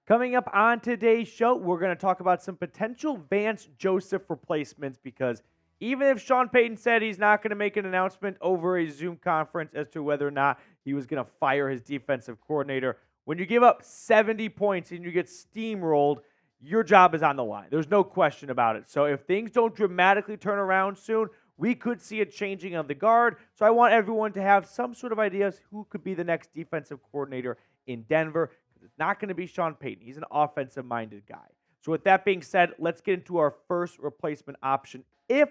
Coming up on today's show, we're going to talk about some potential Vance Joseph replacements because even if Sean Payton said he's not going to make an announcement over a Zoom conference as to whether or not he was going to fire his defensive coordinator, when you give up 70 points and you get steamrolled, your job is on the line. There's no question about it. So if things don't dramatically turn around soon, we could see a changing of the guard. So I want everyone to have some sort of ideas who could be the next defensive coordinator in Denver. It's not going to be Sean Payton. He's an offensive-minded guy. So with that being said, let's get into our first replacement option. If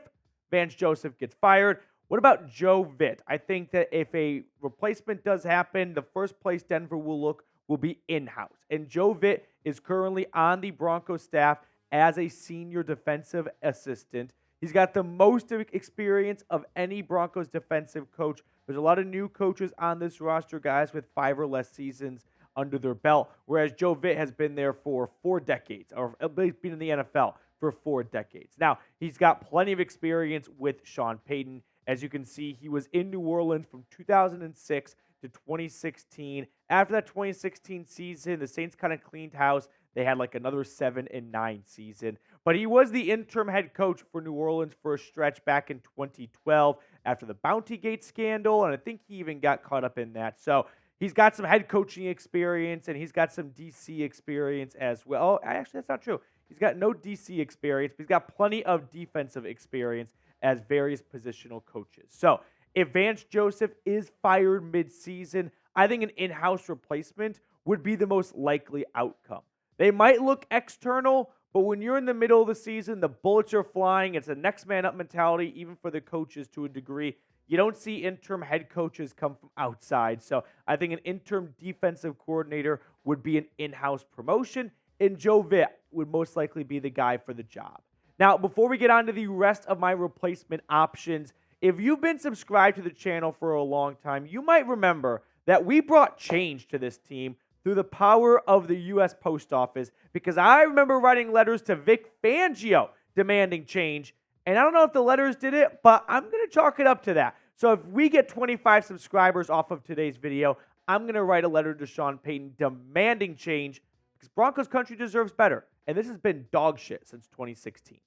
Vance Joseph gets fired, what about Joe Vitt? I think that if a replacement does happen, the first place Denver will look will be in-house. And Joe Vitt is currently on the Broncos staff as a senior defensive assistant. He's got the most experience of any Broncos defensive coach. There's a lot of new coaches on this roster, guys with 5 or less seasons under their belt, whereas Joe Vitt has been there for 4 decades, or at least been in the NFL for 4 decades. Now, he's got plenty of experience with Sean Payton. As you can see, he was in New Orleans from 2006 to 2016. After that 2016 season, the Saints kind of cleaned house. They had like another 7-9 season. But he was the interim head coach for New Orleans for a stretch back in 2012 after the Bounty Gate scandal, and I think he even got caught up in that. So he's got some head coaching experience, and he's got some DC experience as well. Oh, actually, that's not true. He's got no DC experience, but he's got plenty of defensive experience as various positional coaches. So if Vance Joseph is fired midseason, I think an in-house replacement would be the most likely outcome. They might look external, but when you're in the middle of the season, the bullets are flying. It's a next man up mentality, even for the coaches to a degree. You don't see interim head coaches come from outside. So I think an interim defensive coordinator would be an in-house promotion, and Joe Vitt would most likely be the guy for the job. Now, before we get on to the rest of my replacement options, if you've been subscribed to the channel for a long time, you might remember that we brought change to this team through the power of the U.S. Post Office, because I remember writing letters to Vic Fangio demanding change, and I don't know if the letters did it, but I'm going to chalk it up to that. So if we get 25 subscribers off of today's video, I'm going to write a letter to Sean Payton demanding change, because Broncos country deserves better, and this has been dog shit since 2016.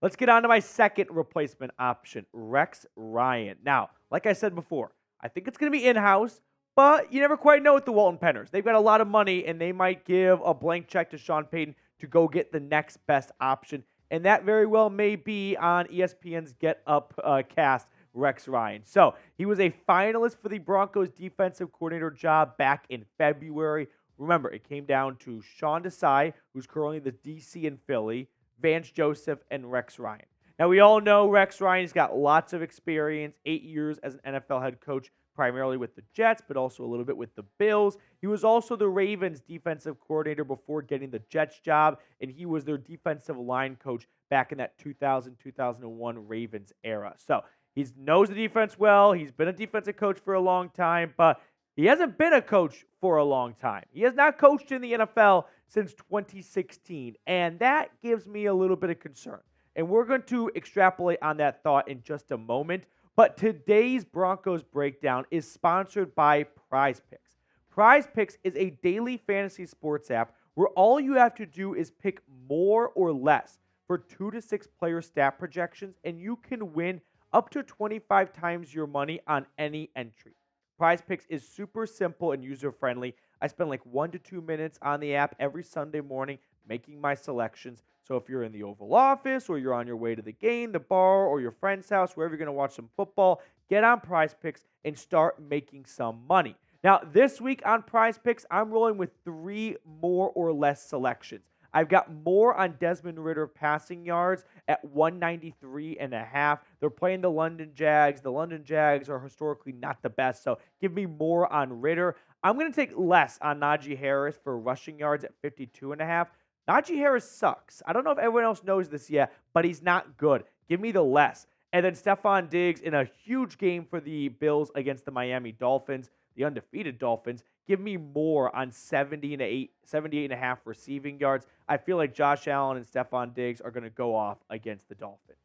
Let's get on to my second replacement option, Rex Ryan. Now, like I said before, I think it's going to be in-house, but you never quite know with the Walton Penners. They've got a lot of money, and they might give a blank check to Sean Payton to go get the next best option, and that very well may be on ESPN's Get Up cast, Rex Ryan. So he was a finalist for the Broncos defensive coordinator job back in February. Remember, it came down to Sean Desai, who's currently the DC in Philly, Vance Joseph, and Rex Ryan. Now, we all know Rex Ryan's got lots of experience, 8 years as an NFL head coach, primarily with the Jets, but also a little bit with the Bills. He was also the Ravens defensive coordinator before getting the Jets job, and he was their defensive line coach back in that 2000-2001 Ravens era. So he knows the defense well. He's been a defensive coach for a long time, but he hasn't been a coach for a long time. He has not coached in the NFL since 2016, and that gives me a little bit of concern. And we're going to extrapolate on that thought in just a moment. But today's Broncos Breakdown is sponsored by Prize Picks. Prize Picks is a daily fantasy sports app where all you have to do is pick more or less for 2 to 6 player stat projections, and you can win up to 25 times your money on any entry. Prize Picks is super simple and user-friendly. I spend like 1 to 2 minutes on the app every Sunday morning making my selections. So if you're in the Oval Office or you're on your way to the game, the bar, or your friend's house, wherever you're going to watch some football, get on Prize Picks and start making some money. Now, this week on Prize Picks, I'm rolling with 3 more or less selections. I've got more on Desmond Ridder passing yards at 193.5. They're playing the London Jags. The London Jags are historically not the best, so give me more on Ridder. I'm going to take less on Najee Harris for rushing yards at 52.5. Najee Harris sucks. I don't know if everyone else knows this yet, but he's not good. Give me the less. And then Stephon Diggs in a huge game for the Bills against the Miami Dolphins, the undefeated Dolphins. Give me more on 78.5 receiving yards. I feel like Josh Allen and Stephon Diggs are going to go off against the Dolphins.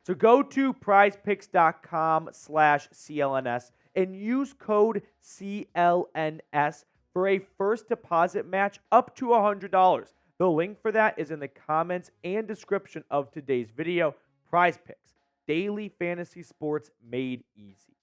So go to prizepicks.com/CLNS and use code CLNS for a first deposit match up to $100. The link for that is in the comments and description of today's video. Prize Picks, daily fantasy sports made easy.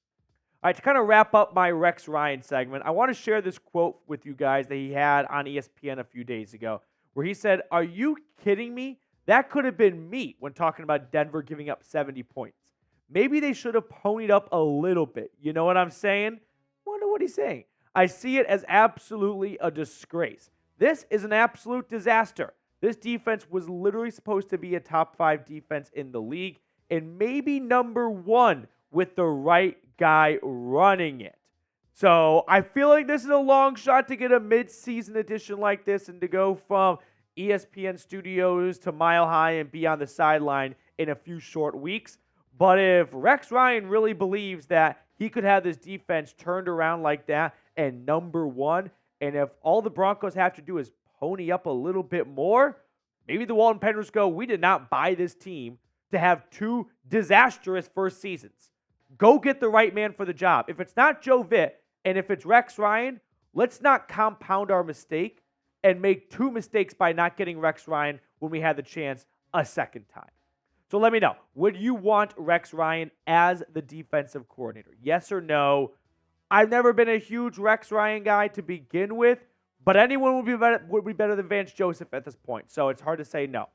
All right, to kind of wrap up my Rex Ryan segment, I want to share this quote with you guys that he had on ESPN a few days ago, where he said, "Are you kidding me? That could have been me," when talking about Denver giving up 70 points. Maybe they should have ponied up a little bit. You know what I'm saying? Wonder what he's saying. I see it as absolutely a disgrace. This is an absolute disaster. This defense was literally supposed to be a top 5 defense in the league and maybe number 1 with the right guy running it. So I feel like this is a long shot to get a mid-season edition like this and to go from ESPN studios to Mile High and be on the sideline in a few short weeks. But if Rex Ryan really believes that he could have this defense turned around like that and number 1, and if all the Broncos have to do is pony up a little bit more, maybe the Walton Penguins go, we did not buy this team to have 2 disastrous first seasons. Go get the right man for the job. If it's not Joe Vitt and if it's Rex Ryan, let's not compound our mistake and make 2 mistakes by not getting Rex Ryan when we had the chance a second time. So let me know, would you want Rex Ryan as the defensive coordinator? Yes or no? I've never been a huge Rex Ryan guy to begin with, but anyone would be better than Vance Joseph at this point, so it's hard to say no.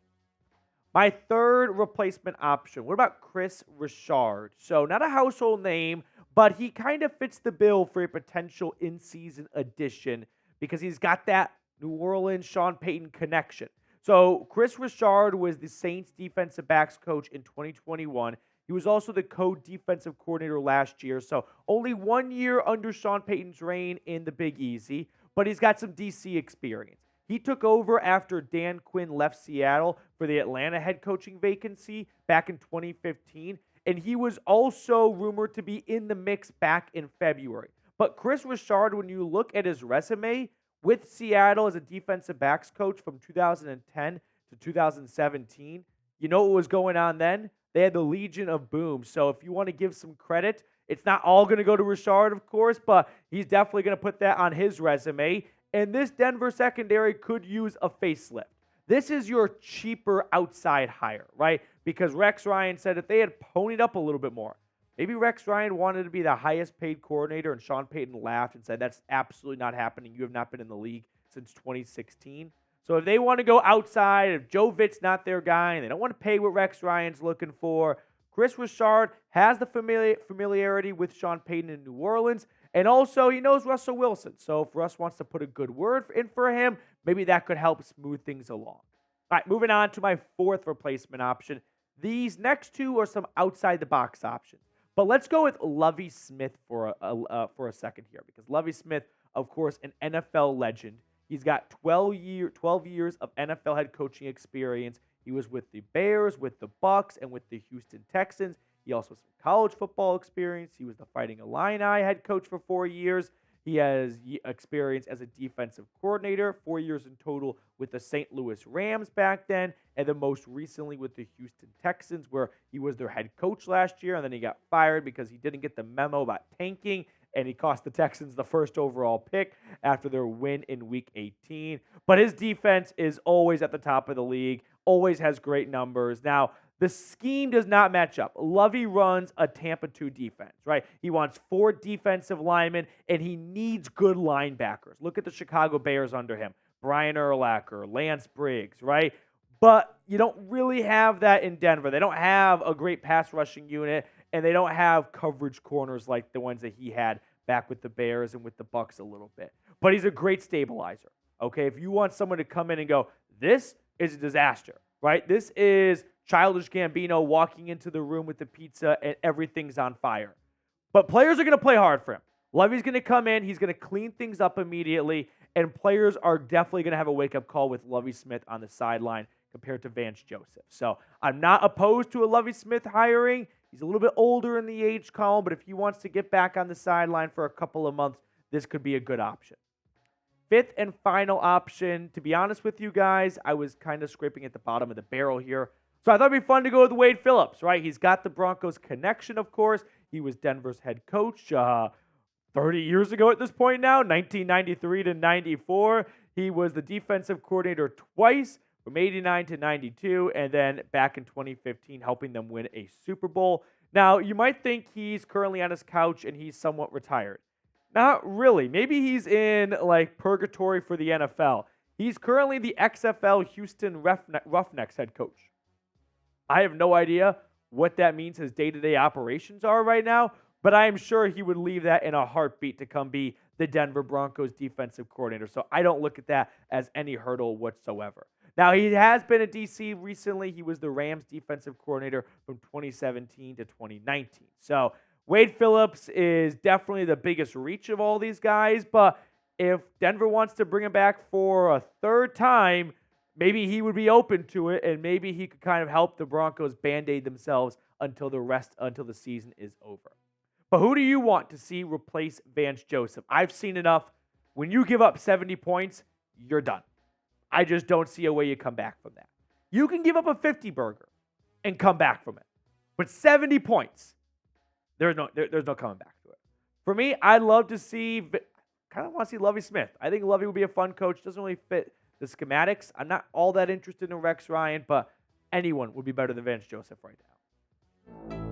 My third replacement option, what about Kris Richard? So not a household name, but he kind of fits the bill for a potential in-season addition because he's got that New Orleans Sean Payton connection. So Kris Richard was the Saints defensive backs coach in 2021. He was also the co-defensive coordinator last year. So only 1 year under Sean Payton's reign in the Big Easy, but he's got some DC experience. He took over after Dan Quinn left Seattle for the Atlanta head coaching vacancy back in 2015, and he was also rumored to be in the mix back in February. But Kris Richard, when you look at his resume, with Seattle as a defensive backs coach from 2010 to 2017, you know what was going on then? They had the Legion of Boom. So if you want to give some credit, it's not all going to go to Richard, of course, but he's definitely going to put that on his resume. And this Denver secondary could use a facelift. This is your cheaper outside hire, right? Because Rex Ryan said if they had ponied up a little bit more, maybe Rex Ryan wanted to be the highest paid coordinator, and Sean Payton laughed and said, that's absolutely not happening. You have not been in the league since 2016. So if they want to go outside, if Joe Vitt's not their guy, and they don't want to pay what Rex Ryan's looking for, Kris Richard has the familiarity with Sean Payton in New Orleans, and also he knows Russell Wilson. So if Russ wants to put a good word in for him, maybe that could help smooth things along. All right, moving on to my fourth replacement option. These next 2 are some outside-the-box options. But let's go with Lovie Smith for a second here, because Lovie Smith, of course, an NFL legend. He's got 12 years of NFL head coaching experience. He was with the Bears, with the Bucks, and with the Houston Texans. He also has some college football experience. He was the Fighting Illini head coach for 4 years. He has experience as a defensive coordinator, 4 years in total with the St. Louis Rams back then, and then most recently with the Houston Texans, where he was their head coach last year, and then he got fired because he didn't get the memo about tanking, and he cost the Texans the first overall pick after their win in Week 18. But his defense is always at the top of the league, always has great numbers. Now, the scheme does not match up. Lovie runs a Tampa 2 defense, right? He wants 4 defensive linemen, and he needs good linebackers. Look at the Chicago Bears under him. Brian Urlacher, Lance Briggs, right? But you don't really have that in Denver. They don't have a great pass rushing unit, and they don't have coverage corners like the ones that he had back with the Bears and with the Bucks a little bit. But he's a great stabilizer, okay? If you want someone to come in and go, this is a disaster, right? This is Childish Gambino walking into the room with the pizza and everything's on fire. But players are going to play hard for him. Lovie's going to come in. He's going to clean things up immediately. And players are definitely going to have a wake-up call with Lovie Smith on the sideline compared to Vance Joseph. So I'm not opposed to a Lovie Smith hiring. He's a little bit older in the age column, but if he wants to get back on the sideline for a couple of months, this could be a good option. Fifth and final option, to be honest with you guys, I was kind of scraping at the bottom of the barrel here. So I thought it'd be fun to go with Wade Phillips, right? He's got the Broncos connection, of course. He was Denver's head coach 30 years ago at this point now, 1993 to 94. He was the defensive coordinator twice from 89 to 92, and then back in 2015 helping them win a Super Bowl. Now, you might think he's currently on his couch and he's somewhat retired. Not really. Maybe he's in like purgatory for the NFL. He's currently the XFL Houston Roughnecks head coach. I have no idea what that means his day-to-day operations are right now, but I am sure he would leave that in a heartbeat to come be the Denver Broncos defensive coordinator. So I don't look at that as any hurdle whatsoever. Now, he has been at DC recently. He was the Rams defensive coordinator from 2017 to 2019. So Wade Phillips is definitely the biggest reach of all these guys, but if Denver wants to bring him back for a third time, maybe he would be open to it, and maybe he could kind of help the Broncos Band-Aid themselves until the season is over. But who do you want to see replace Vance Joseph? I've seen enough. When you give up 70 points, you're done. I just don't see a way you come back from that. You can give up a 50 burger and come back from it. But 70 points, there's no coming back to it. For me, I'd love to see, kind of want to see Lovie Smith. I think Lovie would be a fun coach. Doesn't really fit the schematics. I'm not all that interested in Rex Ryan, but anyone would be better than Vance Joseph right now.